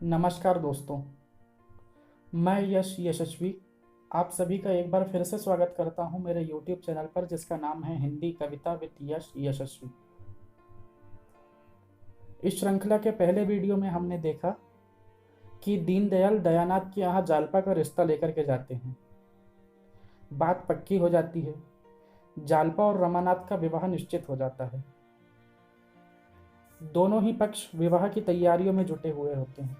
नमस्कार दोस्तों। मैं यश यशस्वी आप सभी का एक बार फिर से स्वागत करता हूं मेरे YouTube चैनल पर, जिसका नाम है हिंदी कविता विद यश यशस्वी। इस श्रृंखला के पहले वीडियो में हमने देखा कि दीनदयाल दयानाथ के यहाँ जालपा का रिश्ता लेकर के जाते हैं। बात पक्की हो जाती है, जालपा और रमानाथ का विवाह निश्चित हो जाता है। दोनों ही पक्ष विवाह की तैयारियों में जुटे हुए होते हैं।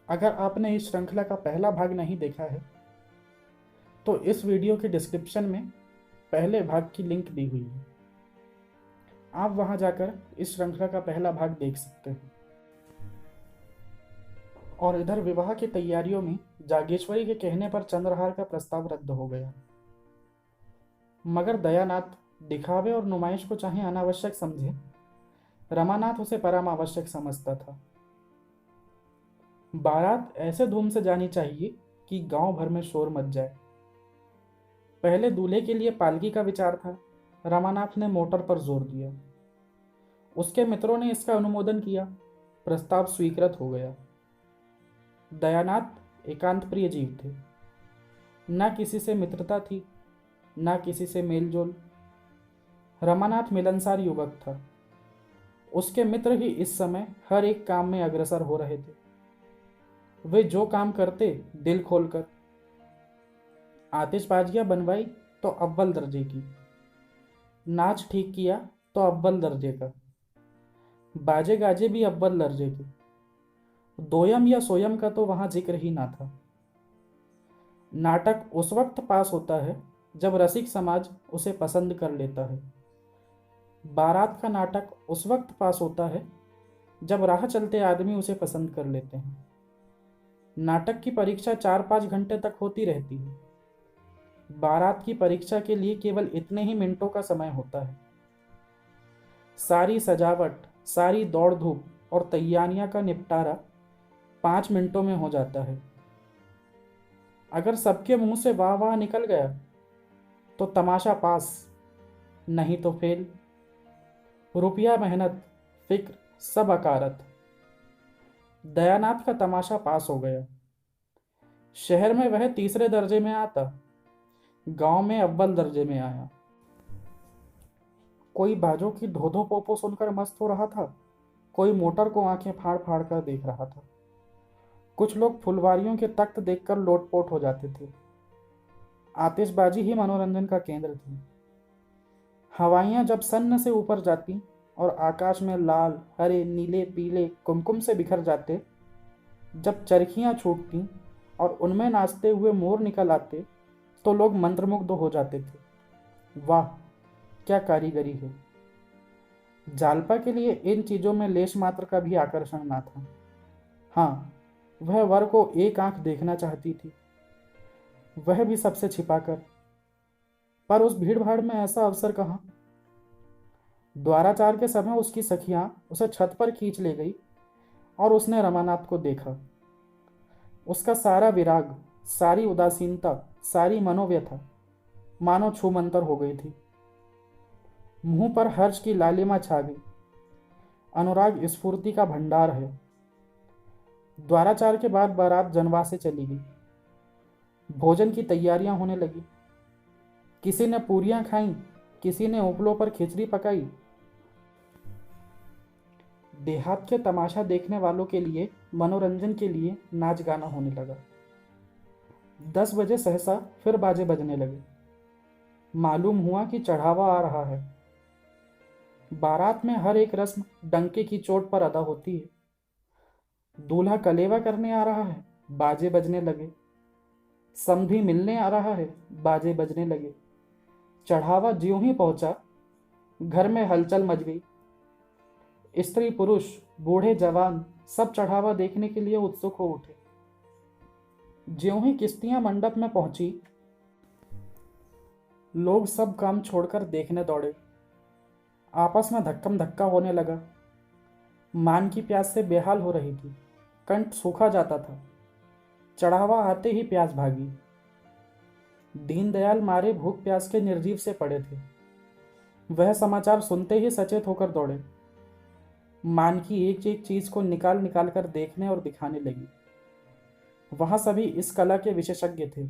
अगर आपने इस श्रृंखला का पहला भाग नहीं देखा है तो इस वीडियो के डिस्क्रिप्शन में पहले भाग की लिंक दी हुई है, आप वहां जाकर इस श्रृंखला का पहला भाग देख सकते हैं। और इधर विवाह की तैयारियों में जागेश्वरी के कहने पर चंद्रहार का प्रस्ताव रद्द हो गया, मगर दयानाथ दिखावे और नुमाइश को चाहे अनावश्यक समझे, रमानाथ उसे परम आवश्यक समझता था। बारात ऐसे धूम से जानी चाहिए कि गांव भर में शोर मच जाए। पहले दूल्हे के लिए पालकी का विचार था, रमानाथ ने मोटर पर जोर दिया। उसके मित्रों ने इसका अनुमोदन किया, प्रस्ताव स्वीकृत हो गया। दयानाथ एकांत प्रिय जीव थे, न किसी से मित्रता थी न किसी से मेलजोल। रमानाथ मिलनसार युवक था। उसके मित्र ही इस समय हर एक काम में अग्रसर हो रहे थे। वे जो काम करते दिल खोलकर। आतिशबाजियां बनवाई तो अव्वल दर्जे की, नाच ठीक किया तो अव्वल दर्जे का, बाजे गाजे भी अव्वल दर्जे के। दोयम या सोयम का तो वहां जिक्र ही ना था। नाटक उस वक्त पास होता है जब रसिक समाज उसे पसंद कर लेता है। बारात का नाटक उस वक्त पास होता है जब राह चलते आदमी उसे पसंद कर लेते हैं। नाटक की परीक्षा 4-5 घंटे तक होती रहती है। बारात की परीक्षा के लिए केवल इतने ही मिनटों का समय होता है। सारी सजावट, सारी दौड़ धूप और तैयारियां का निपटारा 5 मिनटों में हो जाता है। अगर सबके मुंह से वाह वाह निकल गया तो तमाशा पास, नहीं तो फेल। रुपया, मेहनत, फिक्र सब अकारत। दयानाथ का तमाशा पास हो गया। शहर में वह तीसरे दर्जे में आता, गांव में अव्वल दर्जे में आया। कोई बाजों की धो धो पोपो सुनकर मस्त हो रहा था, कोई मोटर को आंखें फाड़ फाड़ कर देख रहा था। कुछ लोग फुलवारियों के तख्त देखकर लोटपोट हो जाते थे। आतिशबाजी ही मनोरंजन का केंद्र थी। हवाइयां जब सन्न से ऊपर जाती और आकाश में लाल, हरे, नीले, पीले कुमकुम से बिखर जाते, जब चरखियां छूटती और उनमें नाचते हुए मोर निकल आते, तो लोग मंत्रमुग्ध हो जाते थे। वाह, क्या कारीगरी है! जालपा के लिए इन चीजों में लेश मात्र का भी आकर्षण ना था। हाँ, वह वर को एक आंख देखना चाहती थी, वह भी सबसे छिपाकर। पर उस भीड़ भाड़ में ऐसा अवसर कहाँ। द्वाराचार के समय उसकी सखियां उसे छत पर खींच ले गई और उसने रमानाथ को देखा। उसका सारा विराग, सारी उदासीनता, सारी मनोव्यथा मानो छूमंतर हो गई थी। मुंह पर हर्ष की लालिमा छा गई। अनुराग स्फूर्ति का भंडार है। द्वाराचार के बाद बारात जनवासे चली गई। भोजन की तैयारियां होने लगी। किसी ने पूरियां खाई, किसी ने उपलों पर खिचड़ी पकाई। देहात के तमाशा देखने वालों के लिए मनोरंजन के लिए नाच गाना होने लगा। 10 बजे सहसा फिर बाजे बजने लगे। मालूम हुआ कि चढ़ावा आ रहा है। बारात में हर एक रस्म डंके की चोट पर अदा होती है। दूल्हा कलेवा करने आ रहा है, बाजे बजने लगे। समधी मिलने आ रहा है, बाजे बजने लगे। चढ़ावा ज्यों ही पहुंचा, घर में हलचल मच गई। स्त्री पुरुष, बूढ़े जवान सब चढ़ावा देखने के लिए उत्सुक हो उठे। ज्यों ही किश्तियां मंडप में पहुंची, लोग सब काम छोड़कर देखने दौड़े। आपस में धक्कम धक्का होने लगा। मान की प्यास से बेहाल हो रही थी, कंठ सूखा जाता था। चढ़ावा आते ही प्यास भागी। दीनदयाल मारे भूख प्यास के निर्जीव से पड़े थे। वह समाचार सुनते ही सचेत होकर दौड़े। मानकी एक एक चीज को निकाल निकाल कर देखने और दिखाने लगी। वहां सभी इस कला के विशेषज्ञ थे।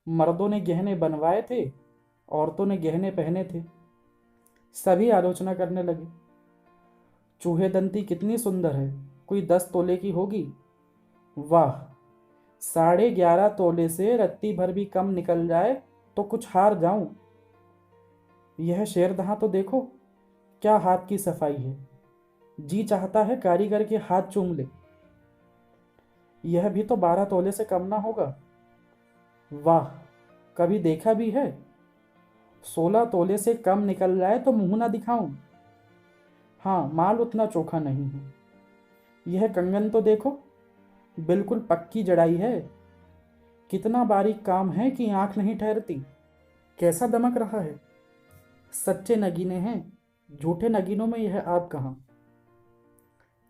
मर्दों ने गहने बनवाए थे, औरतों ने गहने पहने थे। सभी आलोचना करने लगे। चूहेदंती कितनी सुंदर है, कोई 10 तोले की होगी। वाह, 11.5 तोले से रत्ती भर भी कम निकल जाए तो कुछ हार जाऊं। यह शेरदहा तो देखो, क्या हाथ की सफाई है, जी चाहता है कारीगर के हाथ चूम ले। यह भी तो 12 तोले से कम ना होगा। वाह, कभी देखा भी है। 16 तोले से कम निकल जाए तो मुंह ना दिखाऊं। हाँ, माल उतना चोखा नहीं है। यह कंगन तो देखो, बिल्कुल पक्की जड़ाई है। कितना बारीक काम है कि आंख नहीं ठहरती। कैसा दमक रहा है। सच्चे नगीने हैं, झूठे नगीनों में यह आप कहाँ।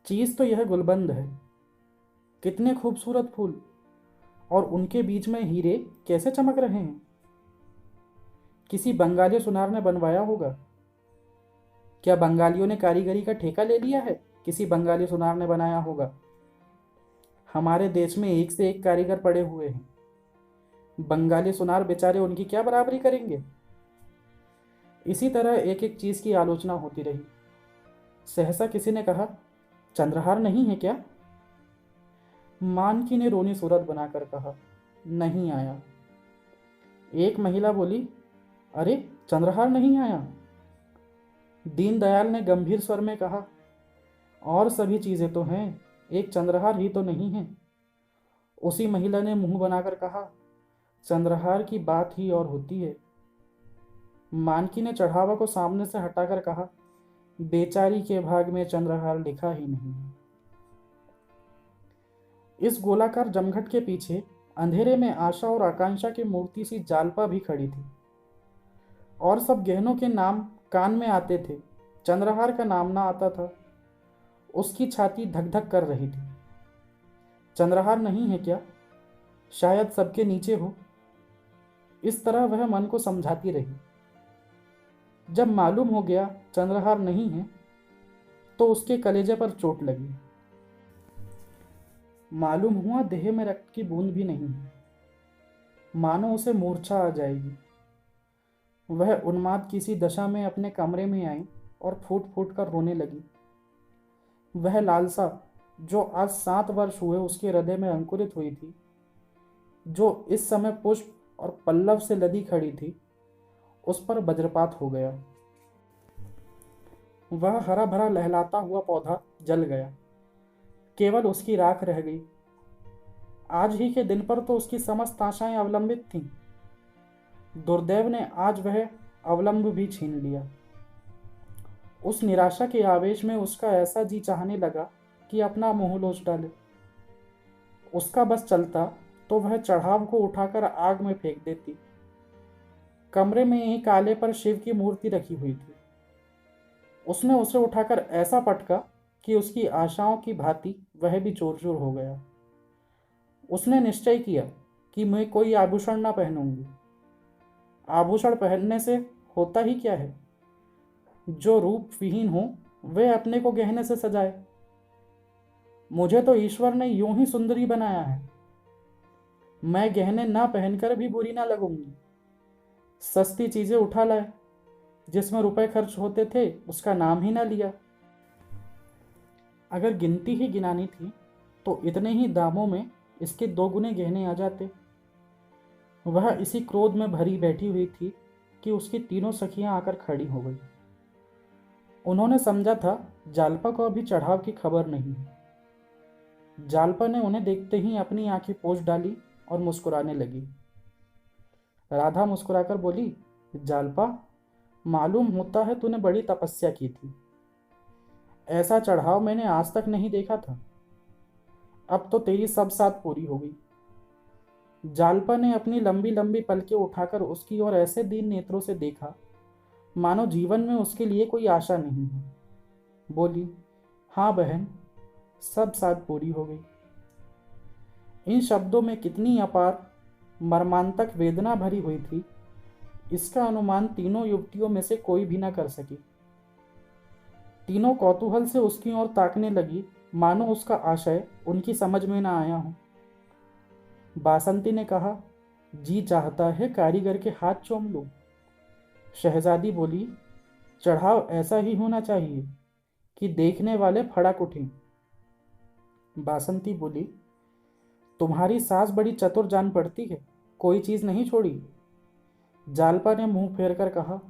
चीज तो यह गुलबंद है। कितने खूबसूरत फूल, और उनके बीच में हीरे कैसे चमक रहे हैं। किसी बंगाली सुनार ने बनवाया होगा। क्या बंगालियों ने कारीगरी का ठेका ले लिया है। किसी बंगाली सुनार ने बनाया होगा। हमारे देश में एक से एक कारीगर पड़े हुए हैं। बंगाली सुनार बेचारे उनकी क्या बराबरी करेंगे। इसी तरह एक एक चीज की आलोचना होती रही। सहसा किसी ने कहा, चंद्रहार नहीं है क्या। मानकी ने रोनी सूरत बनाकर कहा, नहीं आया। एक महिला बोली, अरे चंद्रहार नहीं आया। दीनदयाल ने गंभीर स्वर में कहा, और सभी चीजें तो हैं, एक चंद्रहार ही तो नहीं है। उसी महिला ने मुंह बनाकर कहा, चंद्रहार की बात ही और होती है। मानकी ने चढ़ावा को सामने से हटाकर कहा, बेचारी के भाग में चंद्रहार लिखा ही नहीं है। इस गोलाकार जमघट के पीछे अंधेरे में आशा और आकांक्षा की मूर्ति सी जालपा भी खड़ी थी। और सब गहनों के नाम कान में आते थे, चंद्रहार का नाम ना आता था। उसकी छाती धक धक कर रही थी। चंद्रहार नहीं है क्या, शायद सबके नीचे हो। इस तरह वह मन को समझाती रही। जब मालूम हो गया चंद्रहार नहीं है, तो उसके कलेजे पर चोट लगी। मालूम हुआ देह में रक्त की बूंद भी नहीं है। मानो उसे मूर्छा आ जाएगी। वह उन्माद किसी दशा में अपने कमरे में आई और फूट फूट कर रोने लगी। वह लालसा जो आज 7 वर्ष हुए उसके हृदय में अंकुरित हुई थी, जो इस समय पुष्प और पल्लव से लदी खड़ी थी, उस पर वज्रपात हो गया। वह हरा भरा लहलाता हुआ पौधा जल गया। केवल उसकी राख रह गई। आज ही के दिन पर तो उसकी समस्त आशाएं अवलंबित थीं। दुर्दैव ने आज वह अवलंब भी छीन लिया। उस निराशा के आवेश में उसका ऐसा जी चाहने लगा कि अपना मुंह लोच डाले। उसका बस चलता तो वह चढ़ाव को उठाकर आग में फेंक देती। कमरे में ही काले पर शिव की मूर्ति रखी हुई थी। उसने उसे उठाकर ऐसा पटका कि उसकी आशाओं की भांति वह भी चूर चूर हो गया। उसने निश्चय किया कि मैं कोई आभूषण ना पहनूंगी। आभूषण पहनने से होता ही क्या है। जो रूप विहीन हो वह अपने को गहने से सजाए। मुझे तो ईश्वर ने यूं ही सुंदरी बनाया है। मैं गहने ना पहनकर भी बुरी ना लगूंगी। सस्ती चीजें उठा लाए, जिसमें रुपए खर्च होते थे उसका नाम ही ना लिया। अगर गिनती ही गिनानी थी तो इतने ही दामों में इसके 2 गुने गहने आ जाते। वह इसी क्रोध में भरी बैठी हुई थी कि उसकी तीनों सखियां आकर खड़ी हो गई। उन्होंने समझा था जालपा को अभी चढ़ाव की खबर नहीं है। जालपा ने उन्हें देखते ही अपनी आंखें पोंछ डाली और मुस्कुराने लगी। राधा मुस्कुराकर बोली, जालपा, मालूम होता है तूने बड़ी तपस्या की थी। ऐसा चढ़ाव मैंने आज तक नहीं देखा था। अब तो तेरी सब साथ पूरी हो गई। जालपा ने अपनी लंबी लंबी पलकें उठाकर उसकी ओर ऐसे दीन नेत्रों से देखा मानो जीवन में उसके लिए कोई आशा नहीं है। बोली, हाँ बहन, सब साथ पूरी हो गई। इन शब्दों में कितनी अपार मर्मांतक वेदना भरी हुई थी, इसका अनुमान तीनों युवतियों में से कोई भी न कर सकी। तीनों कौतूहल से उसकी ओर ताकने लगी, मानो उसका आशय उनकी समझ में न आया हो। बासंती ने कहा, जी चाहता है कारीगर के हाथ चूम लूं। शहजादी बोली, चढ़ाव ऐसा ही होना चाहिए कि देखने वाले फड़क उठें। बासंती बोली, तुम्हारी सास बड़ी चतुर जान पड़ती है, कोई चीज नहीं छोड़ी। जालपा ने मुंह फेर कर कहा,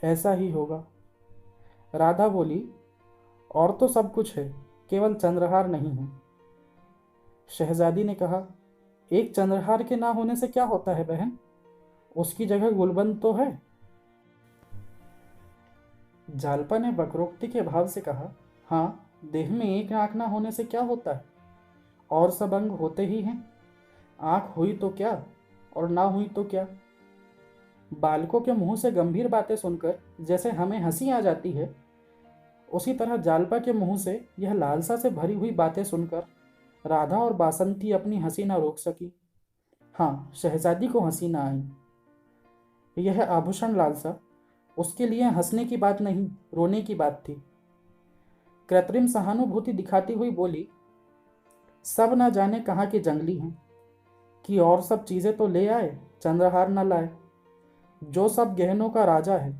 ऐसा ही होगा। राधा बोली, और तो सब कुछ है, केवल चंद्रहार नहीं है। शहजादी ने कहा, एक चंद्रहार के ना होने से क्या होता है बहन, उसकी जगह गुलबंद तो है। जालपा ने वक्रोक्ति के भाव से कहा, हाँ, देह में एक आंख ना होने से क्या होता है, और सब अंग होते ही हैं। आंख हुई तो क्या और ना हुई तो क्या। बालकों के मुंह से गंभीर बातें सुनकर जैसे हमें हंसी आ जाती है, उसी तरह जालपा के मुंह से यह लालसा से भरी हुई बातें सुनकर राधा और बासंती अपनी हंसी न रोक सकी। हाँ, शहजादी को हंसी न आई। यह आभूषण लालसा उसके लिए हंसने की बात नहीं, रोने की बात थी। कृत्रिम सहानुभूति दिखाती हुई बोली, सब न जाने कहाँ के जंगली हैं कि और सब चीजें तो ले आए, चंद्रहार न लाए, जो सब गहनों का राजा है।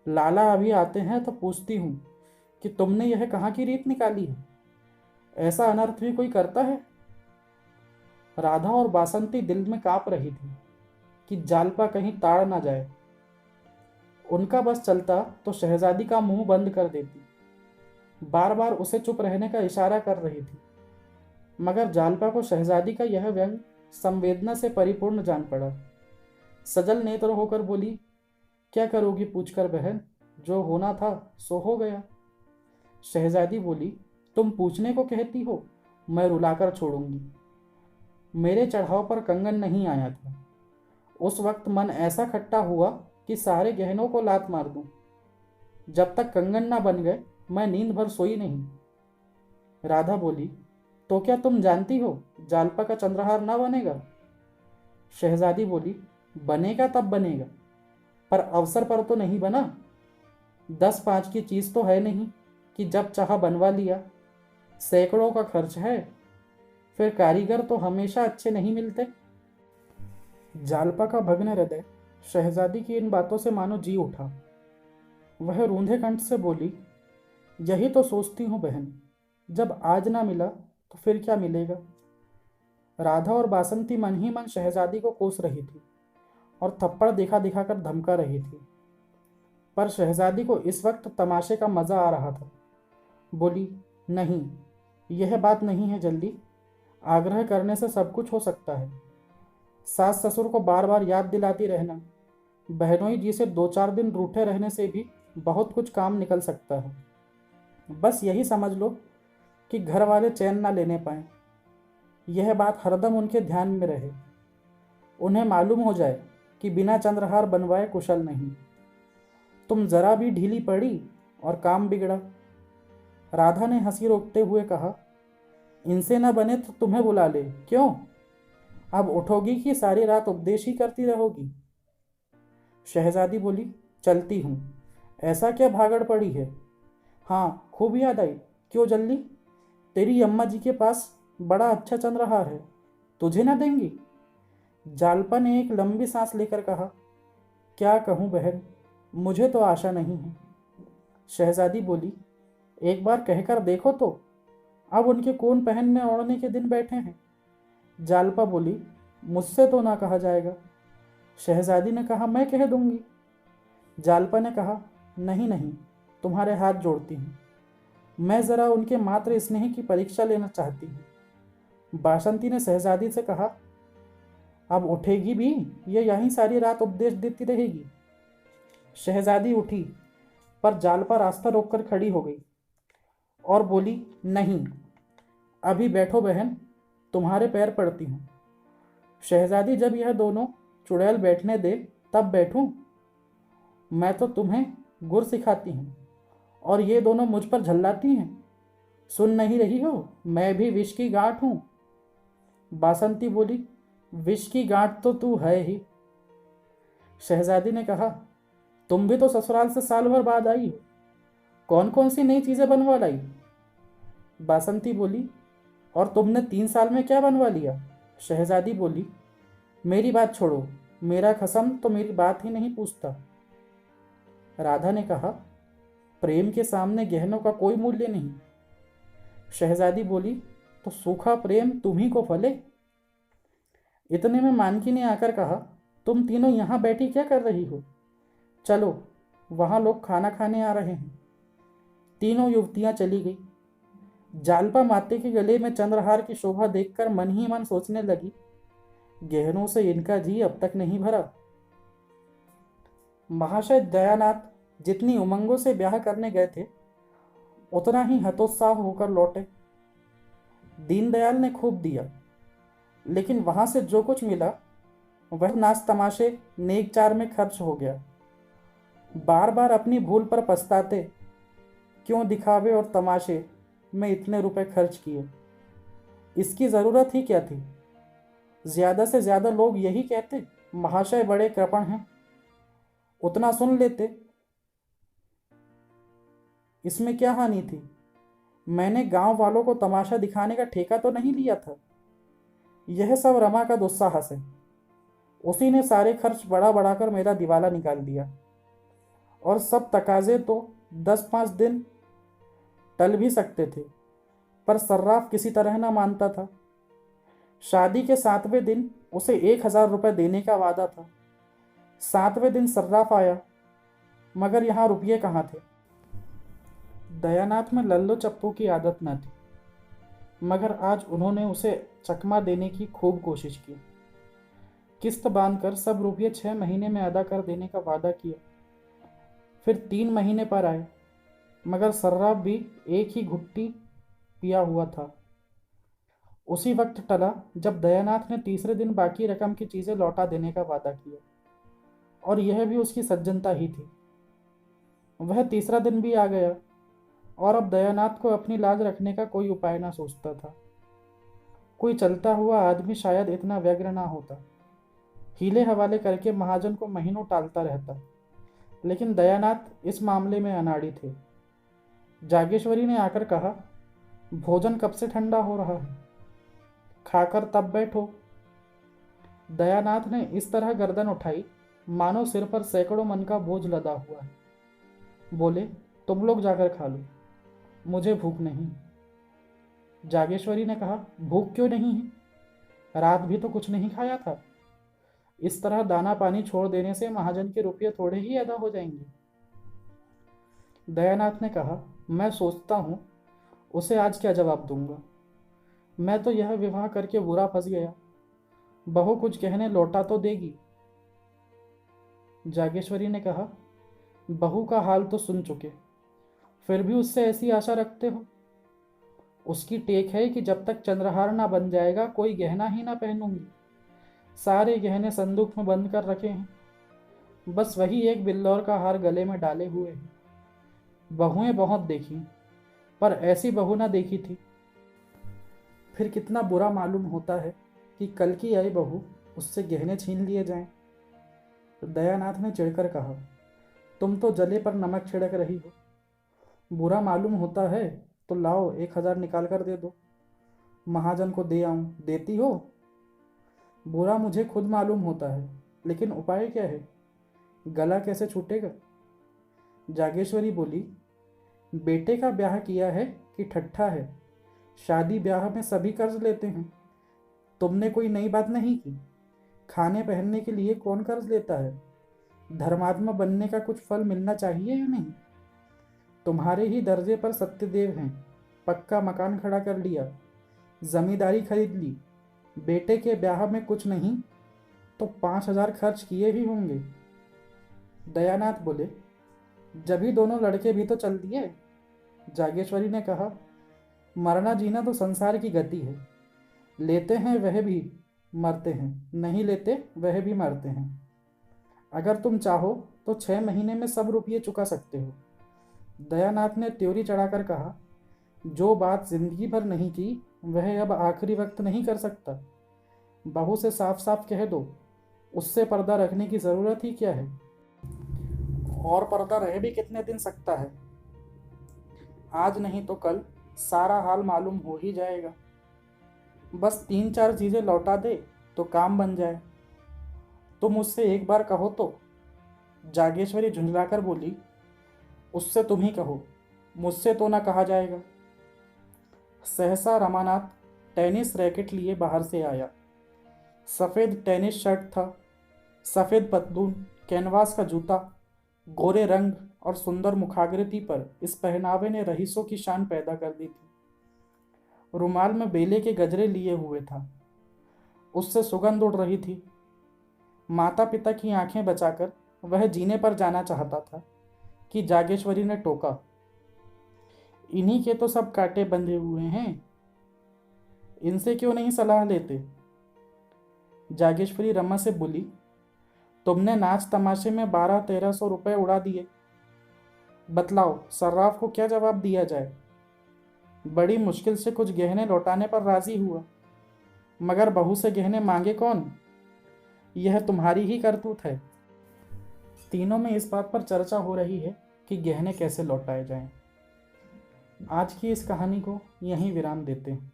लाला अभी आते हैं तो पूछती हूँ कि तुमने यह कहाँ की रीत निकाली है, ऐसा अनर्थ भी कोई करता है। राधा और बासंती दिल में कांप रही थी कि जालपा कहीं ताड़ ना जाए। उनका बस चलता तो शहजादी का मुंह बंद कर देती, बार बार उसे चुप रहने का इशारा कर रही थी, मगर जालपा को शहजादी का यह व्यंग संवेदना से परिपूर्ण जान पड़ा। सजल नेत्र होकर बोली, क्या करोगी पूछकर बहन, जो होना था सो हो गया। शहजादी बोली, तुम पूछने को कहती हो, मैं रुलाकर छोड़ूंगी। मेरे चढ़ाव पर कंगन नहीं आया था। उस वक्त मन ऐसा खट्टा हुआ कि सारे गहनों को लात मार दूं। जब तक कंगन ना बन गए मैं नींद भर सोई नहीं। राधा बोली, तो क्या तुम जानती हो जालपा का चंद्रहार ना बनेगा। शहजादी बोली, बनेगा तब बनेगा, पर अवसर पर तो नहीं बना। 10-5 की चीज तो है नहीं कि जब चाहा बनवा लिया। सैकड़ों का खर्च है, फिर कारीगर तो हमेशा अच्छे नहीं मिलते। जालपा का भग्न हृदय शहजादी की इन बातों से मानो जी उठा। वह रूंधे कंठ से बोली, यही तो सोचती हूँ बहन, जब आज ना मिला तो फिर क्या मिलेगा। राधा और बासंती मन ही मन शहजादी को कोस रही थी और थप्पड़ दिखा दिखाकर धमका रही थी, पर शहजादी को इस वक्त तमाशे का मजा आ रहा था। बोली, नहीं, यह बात नहीं है जल्दी, आग्रह करने से सब कुछ हो सकता है। सास ससुर को बार बार याद दिलाती रहना, बहनोई जी से 2-4 दिन रूठे रहने से भी बहुत कुछ काम निकल सकता है। बस यही समझ लो कि घर वाले चैन ना लेने पाए, यह बात हरदम उनके ध्यान में रहे। उन्हें मालूम हो जाए कि बिना चंद्रहार बनवाए कुशल नहीं। तुम जरा भी ढीली पड़ी और काम बिगड़ा। राधा ने हंसी रोकते हुए कहा, इनसे न बने तो तुम्हें बुला ले, क्यों? अब उठोगी कि सारी रात उपदेश ही करती रहोगी। शहजादी बोली, चलती हूँ, ऐसा क्या भागड़ पड़ी है। हाँ, खूब याद आई, क्यों जल्दी? तेरी अम्मा जी के पास बड़ा अच्छा चंद्रहार है, तुझे ना देंगी। जालपा ने एक लंबी सांस लेकर कहा, क्या कहूँ बहन, मुझे तो आशा नहीं है। शहजादी बोली, एक बार कहकर देखो तो, अब उनके कोन पहनने ओढ़ने के दिन बैठे हैं। जालपा बोली, मुझसे तो ना कहा जाएगा। शहजादी ने कहा, मैं कह दूंगी। जालपा ने कहा, नहीं नहीं, तुम्हारे हाथ जोड़ती हूँ, मैं ज़रा उनके मात्र स्नेह की परीक्षा लेना चाहती हूँ। बासंती ने शहजादी से कहा, अब उठेगी भी, ये यहीं सारी रात उपदेश देती रहेगी। शहजादी उठी, पर जालपा रास्ता रोककर खड़ी हो गई और बोली, नहीं, अभी बैठो बहन, तुम्हारे पैर पड़ती हूँ। शहजादी, जब यह दोनों चुड़ैल बैठने दे तब बैठूं? मैं तो तुम्हें गुर सिखाती हूँ और ये दोनों मुझ पर झल्लाती हैं। सुन नहीं रही हो, मैं भी विष की गांठ हूँ। बासंती बोली, विष की गांठ तो तू है ही। शहजादी ने कहा, तुम भी तो ससुराल से साल भर बाद आई हो, कौन कौन सी नई चीज़ें बनवा लाई? बासंती बोली। और तुमने 3 साल में क्या बनवा लिया? शहजादी बोली। मेरी बात छोड़ो, मेरा खसम तो मेरी बात ही नहीं पूछता। राधा ने कहा, प्रेम के सामने गहनों का कोई मूल्य नहीं। शहजादी बोली, तो सूखा प्रेम तुम्ही को फले। इतने में मानकी ने आकर कहा, तुम तीनों यहाँ बैठी क्या कर रही हो? चलो, वहाँ लोग खाना खाने आ रहे हैं। तीनों युवतियाँ चली गई। जालपा माते के गले में चंद्रहार की शोभा देखकर मन ही मन सोचने लगी, गहनों से इनका जी अब तक नहीं भरा। महाशय दयानाथ जितनी उमंगों से ब्याह करने गए थे, उतना ही हतोत्साह होकर लौटे। दीनदयाल ने खूब दिया, लेकिन वहां से जो कुछ मिला वह नाच तमाशे नेक चार में खर्च हो गया। बार बार अपनी भूल पर पछताते, क्यों दिखावे और तमाशे में इतने रुपए खर्च किए। इसकी ज़रूरत ही क्या थी? ज़्यादा से ज़्यादा लोग यही कहते, महाशय बड़े कृपण हैं, उतना सुन लेते। इसमें क्या हानि थी? मैंने गांव वालों को तमाशा दिखाने का ठेका तो नहीं लिया था। यह सब रमा का दुस्साहस है। उसी ने सारे खर्च बढ़ा बढ़ाकर मेरा दिवाला निकाल दिया। और सब तकाजे तो 10-5 दिन टल भी सकते थे, पर सर्राफ किसी तरह ना मानता था। शादी के 7वें दिन उसे 1,000 रुपये देने का वादा था। 7वें दिन सर्राफ आया, मगर यहाँ रुपये कहाँ थे? दयानाथ में लल्लो चप्पू की आदत न थी, मगर आज उन्होंने उसे चकमा देने की खूब कोशिश की। किस्त बांधकर सब रुपये 6 महीने में अदा कर देने का वादा किया। फिर 3 महीने पर आए, मगर सर्राफ भी एक ही घुट्टी पिया हुआ था। उसी वक्त टला जब दयानाथ ने तीसरे दिन बाकी रकम की चीज़ें लौटा देने का वादा किया, और यह भी उसकी सज्जनता ही थी। वह तीसरा दिन भी आ गया, और अब दयानाथ को अपनी लाज रखने का कोई उपाय ना सोचता था। कोई चलता हुआ आदमी शायद इतना व्यग्र ना होता, हीले हवाले करके महाजन को महीनों टालता रहता। लेकिन दयानाथ इस मामले में अनाड़ी थे। जागेश्वरी ने आकर कहा, भोजन कब से ठंडा हो रहा है, खाकर तब बैठो। दयानाथ ने इस तरह गर्दन उठाई मानो सिर पर सैकड़ों मन का बोझ लदा हुआ है। बोले, तुम लोग जाकर खा लो, मुझे भूख नहीं। जागेश्वरी ने कहा, भूख क्यों नहीं है? रात भी तो कुछ नहीं खाया था। इस तरह दाना पानी छोड़ देने से महाजन के रुपये थोड़े ही अदा हो जाएंगे। दयानाथ ने कहा, मैं सोचता हूँ उसे आज क्या जवाब दूंगा। मैं तो यह विवाह करके बुरा फंस गया। बहू कुछ कहने लौटा तो देगी। जागेश्वरी ने कहा, बहू का हाल तो सुन चुके, फिर भी उससे ऐसी आशा रखते हो? उसकी टेक है कि जब तक चंद्रहार ना बन जाएगा कोई गहना ही ना पहनूंगी। सारे गहने संदूक में बंद कर रखे हैं, बस वही एक बिल्लौर का हार गले में डाले हुए है। बहुएं बहुत देखी, पर ऐसी बहू ना देखी थी। फिर कितना बुरा मालूम होता है कि कल की आई बहू उससे गहने छीन लिए जाएं। दयानाथ ने चिढ़कर कहा, तुम तो जले पर नमक छिड़क रही हो। बुरा मालूम होता है तो लाओ 1,000 निकाल कर दे दो, महाजन को दे आऊं। देती हो? बुरा मुझे खुद मालूम होता है, लेकिन उपाय क्या है? गला कैसे छूटेगा? जागेश्वरी बोली, बेटे का ब्याह किया है कि ठट्ठा है? शादी ब्याह में सभी कर्ज लेते हैं। तुमने कोई नई बात नहीं की। खाने पहनने के लिए कौन कर्ज लेता है? धर्मात्मा बनने का कुछ फल मिलना चाहिए या नहीं? तुम्हारे ही दर्जे पर सत्यदेव हैं, पक्का मकान खड़ा कर लिया, जमींदारी खरीद ली। बेटे के ब्याह में कुछ नहीं तो 5,000 खर्च किए ही होंगे। दयानाथ बोले, जब ही दोनों लड़के भी तो चल दिए। जागेश्वरी ने कहा, मरना जीना तो संसार की गति है। लेते हैं वह भी मरते हैं, नहीं लेते वह भी मरते हैं। अगर तुम चाहो तो 6 महीने में सब रुपये चुका सकते हो। दयानाथ ने त्योरी चढ़ाकर कहा, जो बात जिंदगी भर नहीं की वह अब आखिरी वक्त नहीं कर सकता। बहू से साफ साफ कह दो, उससे पर्दा रखने की ज़रूरत ही क्या है? और पर्दा रह भी कितने दिन सकता है? आज नहीं तो कल सारा हाल मालूम हो ही जाएगा। बस 3-4 चीज़ें लौटा दे तो काम बन जाए। तुम मुझसे एक बार कहो तो। जागेश्वरी झुंझलाकर बोली, उससे तुम ही कहो, मुझसे तो ना कहा जाएगा। सहसा रमानाथ टेनिस रैकेट लिए बाहर से आया। सफ़ेद टेनिस शर्ट था, सफ़ेद पतलून, कैनवास का जूता, गोरे रंग और सुंदर मुखाग्रति पर इस पहनावे ने रईसों की शान पैदा कर दी थी। रुमाल में बेले के गजरे लिए हुए था, उससे सुगंध उड़ रही थी। माता पिता की आंखें बचाकर वह जीने पर जाना चाहता था कि जागेश्वरी ने टोका, इन्हीं के तो सब कांटे बंधे हुए हैं, इनसे क्यों नहीं सलाह लेते। जागेश्वरी रमा से बोली, तुमने नाच तमाशे में 1200-1300 रुपए उड़ा दिए। बतलाओ सर्राफ को क्या जवाब दिया जाए। बड़ी मुश्किल से कुछ गहने लौटाने पर राजी हुआ, मगर बहू से गहने मांगे कौन। यह तुम्हारी ही करतूत है। तीनों में इस बात पर चर्चा हो रही है कि गहने कैसे लौटाए जाएं। आज की इस कहानी को यहीं विराम देते हैं।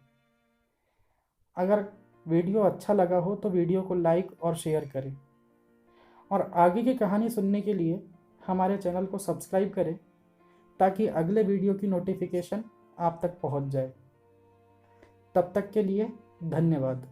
अगर वीडियो अच्छा लगा हो तो वीडियो को लाइक और शेयर करें, और आगे की कहानी सुनने के लिए हमारे चैनल को सब्सक्राइब करें ताकि अगले वीडियो की नोटिफिकेशन आप तक पहुंच जाए। तब तक के लिए धन्यवाद।